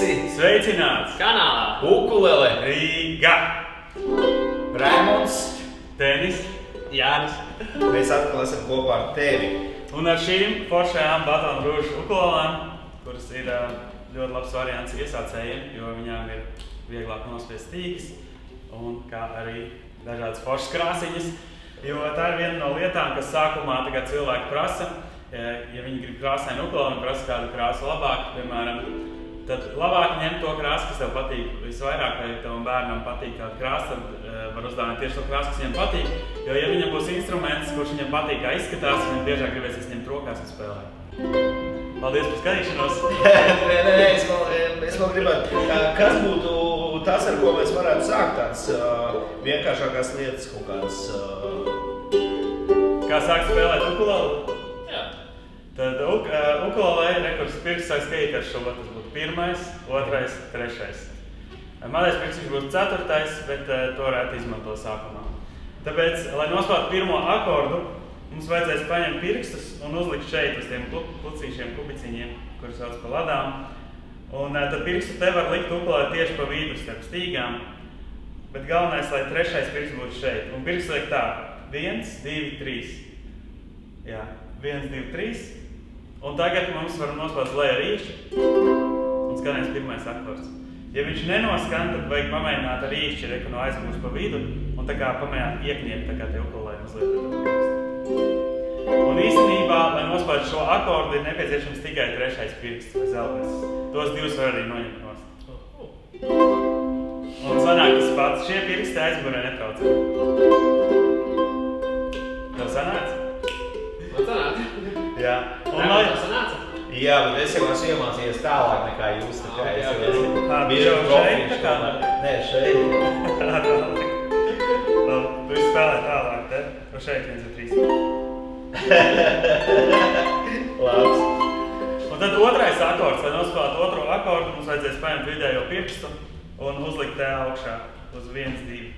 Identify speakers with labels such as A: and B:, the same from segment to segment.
A: visi
B: Sveicināts
C: kanālā
A: Ukulele,
B: Rīga,
A: Raimonds,
B: Tenis
C: Jānis.
A: mēs atkal esam kopā ar tevi.
B: un ar šīm foršajām Baton Rouge ukulelēm, kuras ir ļoti labs variants iesācējiem, jo viņām ir vieglāk nospiest stīgas un kā arī dažādas foršas krāsiņas. Jo tā ir viena no lietām, kas sākumā tagad cilvēki prasa. Ja viņi grib krāsainu ukuleli un prasa kādu krāsu labāk, piemēram, tad labāk ņemt to krāsu, kas tev patīk visvairāk, vai tavam bērnam patīk kāda krāsa, tad var uzdāvināt tieši to krāsu, kas viņam patīk. Jo, ja viņam būs instruments, kurš viņam patīk, kā izskatās, viņam biežāk gribēsies ņemt rokās un spēlēt. Paldies par skatīšanos!
A: Es vēl gribētu, kas būtu tas, ar ko mēs varētu sākt tāds vienkāršākās lietas, kaut kādas...
B: Kā sākt spēlēt ukuleli?
C: Jā.
B: Tad ukulelē rekurs pirksts sāk skaitīt šo, tas būtu 1., 2., 3. Mazais pirksts būtu 4., bet to varētu izmantot sākumā. Tāpēc, lai nospēlētu pirmo akordu, mums vajadzēs paņemt pirkstus un uzlikt šeit uz tiem klucīšiem kubiciņiem, kurus sauc par ladām. Un tad pirkstu te var likt ukulelē tieši pa vidu starp stīgām, bet galvenais, lai 3. pirksts būtu šeit. Un pirksts liek tā, 1, 2, 3. Jā, 1, 2, 3. Un tagad mums var nospēlēt lejā rīšķi un skanēs 1. akords. Ja viņš nenoskan, tad vajag pamēģināt ar rīšķi reku no aizmūs pa vidu un tā kā pamēģināt iekņemt tā kā te ukulelē mazliet. Un īstenībā, lai nospēlētu šo akordu, ir nepieciešams tikai 3. pirksts vai zeltais. Tos divus var arī noņemt nost. Un sanāk tas pats. Šie pirksti aizmurē netraucē. Tev sanāca?
C: Man sanāca.
B: Jā.
C: Tev sanāca?
A: Jā, bet es jau esmu iemācījies tālāk nekā jūs, tā kā es jau esmu...
B: Tu jau šeit tā kā?
A: Nē, šeit.
B: Tu spēlē tālāk, te? Tu šeit 1, 2, 3.
A: Labs.
B: Un tad 2. akords, lai nospēlētu 2. akordu, mums vajadzēs paņemt vidējo pirkstu un uzlikt te augšā uz 1, 2.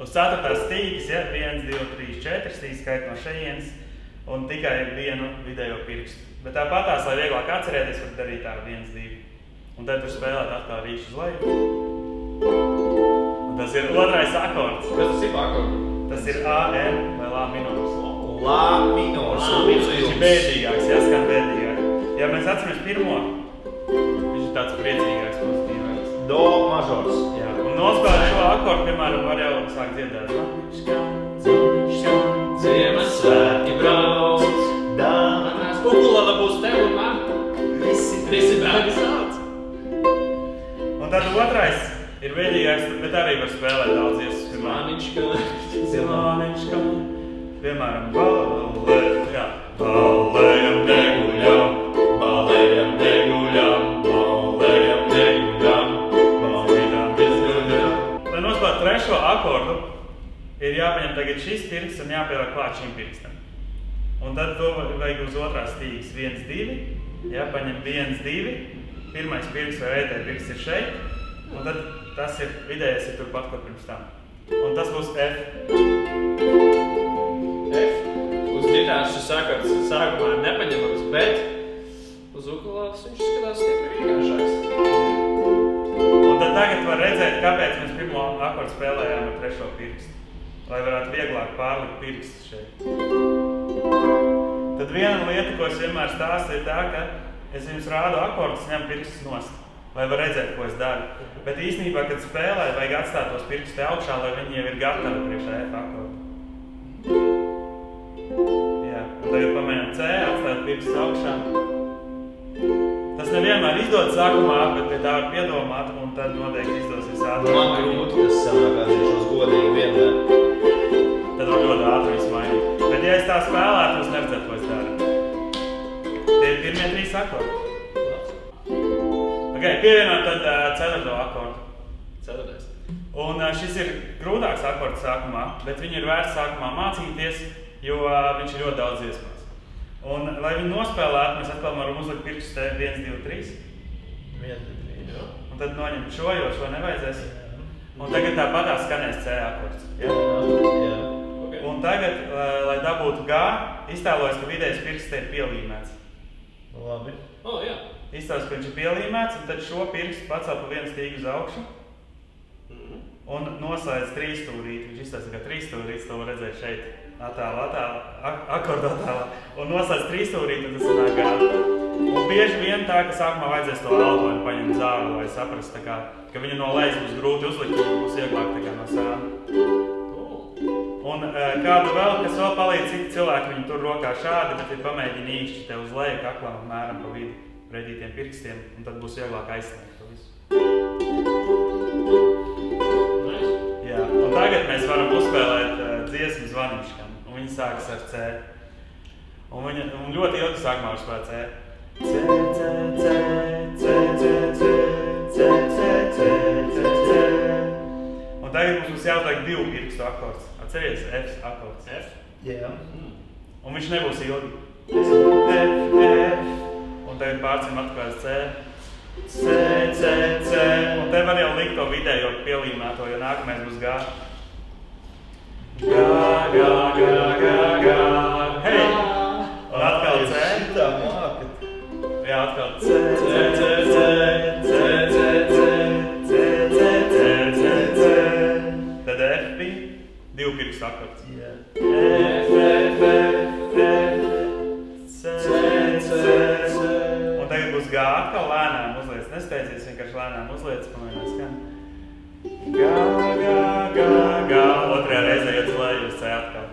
B: Uz 4. stīgas, ja? 1, 2, 3, 4 stīgas skait no šejienes un tikai vienu vidējo pirkstu. Bet tāpatās, lai vieglāk atcerēties, var darīt tā 1, 2. Un tad tur spēlēt atkal rīšu uz leju. Un tas ir 2. akords.
C: Kas tas ir akords?
B: Tas ir A-M vai La minors.
A: La minors.
B: Viņš ir bēdīgāks, jāskan bēdīgāk. Ja mēs atceramies pirmo, viņš ir tāds priecīgāks, pozitīvāks.
A: Do mažors.
B: Jā, un nospēlēt šo akordu, piemēram, var jau sākt dziedāt.
C: Ziemassvētki brauc.
A: Dāmas.
C: Ukulele būs tev un man. Visi bērni sauc.
B: Un tad 2. ir bēdīgāks, bet arī var spēlēt daudz iesas. Zilāniņš, kā. Piemēram, balē, jā. Balējam, neguļam, balējam, neguļam, balējam, neguļam, balējam, bezguļam. Lai nospēlētu 3. akordu, ir jāpaņem tagad šis pirksts un jāpieliek klāt šim pirkstam. Un tad to vajag uz 2. stīgas 1, 2. Jāpaņem 1, 2. 1. pirksts vai vētē pirksts ir šeit. Un tad tas ir vidējais ir turpat, kur pirms tam. Un tas būs F.
C: F. Uz ģitāras šis akords sākumā ir nepaņemams, bet uz ukuleles viņš skatās stipri vienkāršāks.
B: Un tad tagad var redzēt, kāpēc mēs pirmo akordu spēlējām ar 3. pirkstu. Lai varētu vieglāk pārlikt pirkstus šeit. Tad viena lieta, ko es vienmēr stāstu, ir tā, ka es jums rādu akordus, ņem pirkstus nost, lai var redzēt, ko es daru. Bet īstenībā, kad spēlē, vajag atstāt tos pirkstus te augšā, lai viņi jau ir gatavi priekšā F akordu. Jā, un tagad pamēģinām C, atstāt pirkstus augšā. Tas nevienmēr izdodas sākumā, bet pie tā var piedomāt, un tad noteikti izdosies ātri.
A: Man grūti, tas sanāk atzīšos godīgi vienmēr.
B: Tad var ļoti ātri izmainīt. Bet ja es tā spēlētu, jūs neredzētu, ko es daru. Tie ir pirmie 3 akordi. Ok, pievienot tad 4. akordu.
C: 4.
B: Un šis ir grūtāks akords sākumā, bet viņu ir vērts sākumā mācīties, jo viņš ir ļoti daudz iespējas. Un, lai viņu nospēlētu, mēs atkal varam uzlikt pirkstus te 1, 2, 3.
A: 1, 2, 3, jā.
B: Un tad noņemt šo, jo šo nevajadzēs. Un tagad tāpatās skanēs C akords.
A: Jā.
B: Un tagad, lai dabūtu G, iztēlojas, ka vidējais pirksts te ir pielīmēts.
A: Labi.
C: Jā.
B: izstāsta, ka viņš ir pielīmēts, un tad šo pirkstu pacēl pa vienu stīgu uz augšu un noslēdz trīsstūrīti. Viņš izstāsta, ka trīsstūrītis, to var redzēt šeit, akordu attēlā, un noslēdz trīsstūrīti, un tas sanāk gā. Un bieži vien tā, ka sākumā vajadzēs to altoņu paņemt zāru, lai saprast, tā kā, ka viņu no lejas būs grūti uzlikt, un būs vieglāk tā kā no sāna. Un kādu vēl, kas vēl palīdz citi cilvēki, viņi tur rokā šādi, bet ir pamēģini īkšķi tev uz leju kaklam apmēram pa vidu redītiem pirkstiem, un tad būs vieglāk aizsniegt to visu. Jā, un tagad mēs varam uzspēlēt dziesmu Zvaniņškam, un viņa sākas ar C. Un ļoti ilgi sākumā var spēlēt C. C, C, C, C, C, C, C, C, C, C, C. Un tagad mums būs jāuzliek divu pirkstu akords. Atceries, F akords.
C: F?
A: Jā.
B: Un viņš nebūs ilgi. F, F. Un tagad pārcim atpakaļ C. C, C, C. Un te var jau likt to vidējo pielīmēto, jo nākamais būs G. G, G, G, G, G. Hei! Un atkal C.
A: Tā māka.
B: Jā, atkal C, C, C, C, C, C, C, C, C, C, C, C. Tad F bija divu pirkstu akords.
A: Jā.
B: F, F, F, F, C, C, C. Un tagad būs G atkal lēnām uzliec. Nesteidzies, vienkārši lēnām uzliec, pamēģinās skan. G, G, G, G. Otrajā reizē iet uz leju uz C atkal.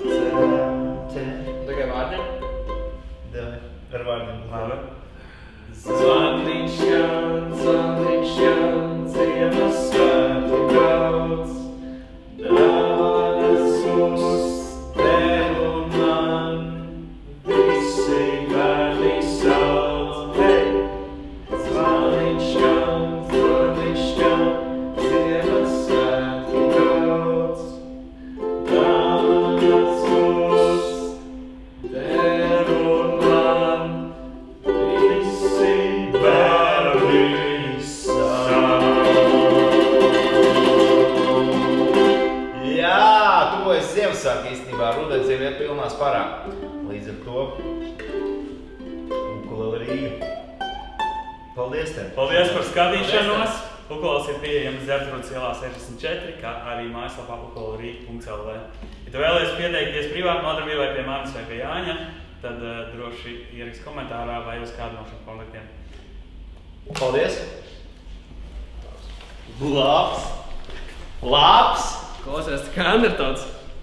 B: C.
C: Un tagad vārdiem?
A: Davai, ar vārdiem.
B: Labi.
C: Zvaniņškam, zvaniņškam, Ziemassvētku brauc. Dāvanas uz tev un man, visi bērni sauc. Hei! Zvaniņškam, zvaniņškam, Ziemassvētku brauc. Dāvanas uz tev un man, visi bērni sauc.
A: Jā, tuvojas Ziemassvētki īstenībā, rudens jau iet pilnā sparā. Līdz ar to Ukulele Rīga. Paldies tev!
B: Paldies par skatīšanos! Ukuleles ir pieejams Zeptrūdas ielā 64, kā arī mājaslapā ukulelerīga.lv. Ja tu vēlies pieteikties privāti nodarbībai pie manis vai pie Jāņa, tad droši ieraksti komentārā vai uz kādu no šiem kontaktiem.
A: Paldies! Labs! Labs!
C: Klausies, kā Andertons.